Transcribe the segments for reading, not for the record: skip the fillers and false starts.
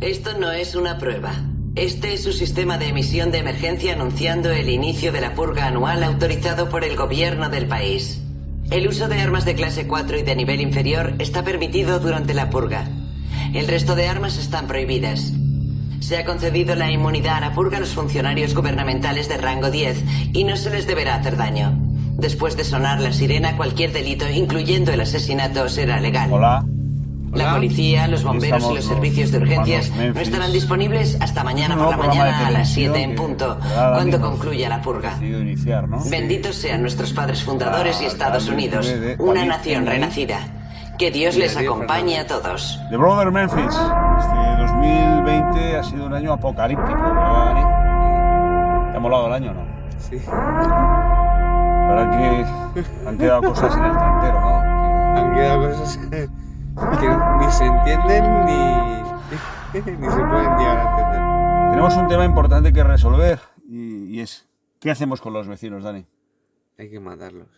Esto no es una prueba. Este es su sistema de emisión de emergencia anunciando el inicio de la purga anual autorizado por el gobierno del país. El uso de armas de clase 4 y de nivel inferior está permitido durante la purga. El resto de armas están prohibidas. Se ha concedido la inmunidad a la purga a los funcionarios gubernamentales de rango 10 y no se les deberá hacer daño. Después de sonar la sirena, cualquier delito, incluyendo el asesinato, será legal. Hola. La policía, los bomberos y los servicios de urgencias no estarán disponibles hasta mañana por la mañana a las 7 en punto, cuando concluya la purga. Benditos sean nuestros padres fundadores y Estados Unidos, una nación renacida. Que Dios les acompañe a todos. The Brother Memphis. Este 2020 ha sido un año apocalíptico, ¿verdad, Dani? ¿Te ha molado el año o no? Sí. La verdad que han quedado cosas en el tintero, ¿no? Han quedado cosas que ni se entienden ni se pueden llegar a entender. Tenemos un tema importante que resolver y es ¿qué hacemos con los vecinos, Dani? Hay que matarlos.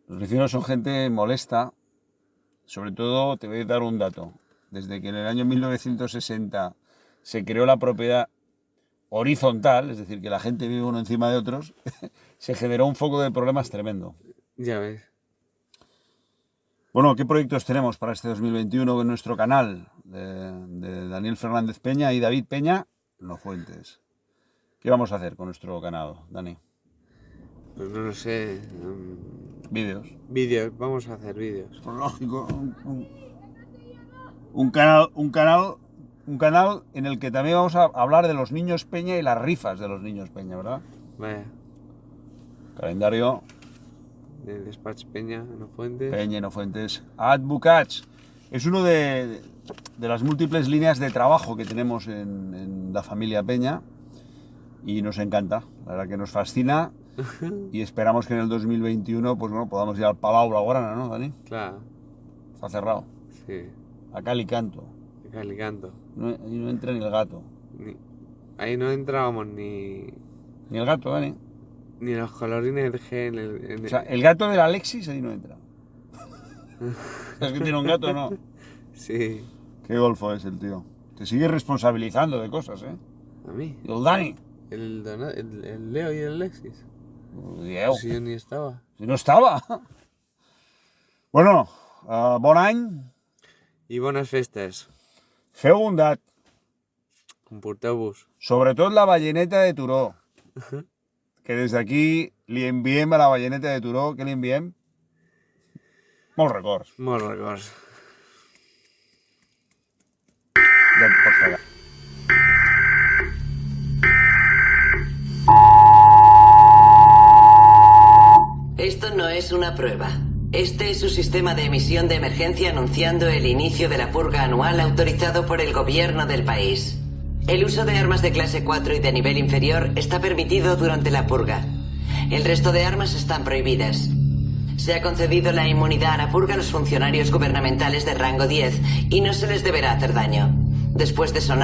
Los vecinos son gente molesta. Sobre todo, te voy a dar un dato. Desde que en el año 1960 se creó la propiedad horizontal, es decir, que la gente vive uno encima de otros, se generó un foco de problemas tremendo. Ya ves. Bueno, ¿qué proyectos tenemos para este 2021 en nuestro canal de Daniel Fernández Peña y David Peña? No Fuentes. ¿Qué vamos a hacer con nuestro canal, Dani? Pues no lo sé. Vídeos. Vídeos, vamos a hacer vídeos. Pues lógico. Un canal en el que también vamos a hablar de los niños Peña y las rifas de los niños Peña, ¿verdad? Vaya. Calendario. Del Despatx Peña, no Fuentes. Peña, no Fuentes. Advocats. Es uno de las múltiples líneas de trabajo que tenemos en la familia Peña y nos encanta. La verdad que nos fascina y esperamos que en el 2021 pues bueno, podamos ir al Palau Blaugrana, ¿no, Dani? Claro. Está cerrado. Sí. A cal y canto. A cal y canto. Ahí no entra ni el gato. Ahí no entrábamos ni el gato, Dani. Ni los colorines de G O sea, el gato del Alexis ahí no entra. ¿Sabes que tiene un gato o no? Sí. Qué golfo es el tío. Te sigue responsabilizando de cosas, ¿eh? ¿A mí? Y el Dani. El Leo y el Alexis. Diego. Si yo ni estaba. Si no estaba. Bueno, bon any. I bones festes. Feu bondat. Comporteu-vos. Sobretot la balleneta de Turó. Que des d'aquí li enviem a la balleneta de Turó, què li enviem? Molts records. Molts records. Ja et pots fallar. Esto no es una prueba. Este es su sistema de emisión de emergencia anunciando el inicio de la purga anual autorizado por el gobierno del país. El uso de armas de clase 4 y de nivel inferior está permitido durante la purga. El resto de armas están prohibidas. Se ha concedido la inmunidad a la purga a los funcionarios gubernamentales de rango 10 y no se les deberá hacer daño. Después de sonar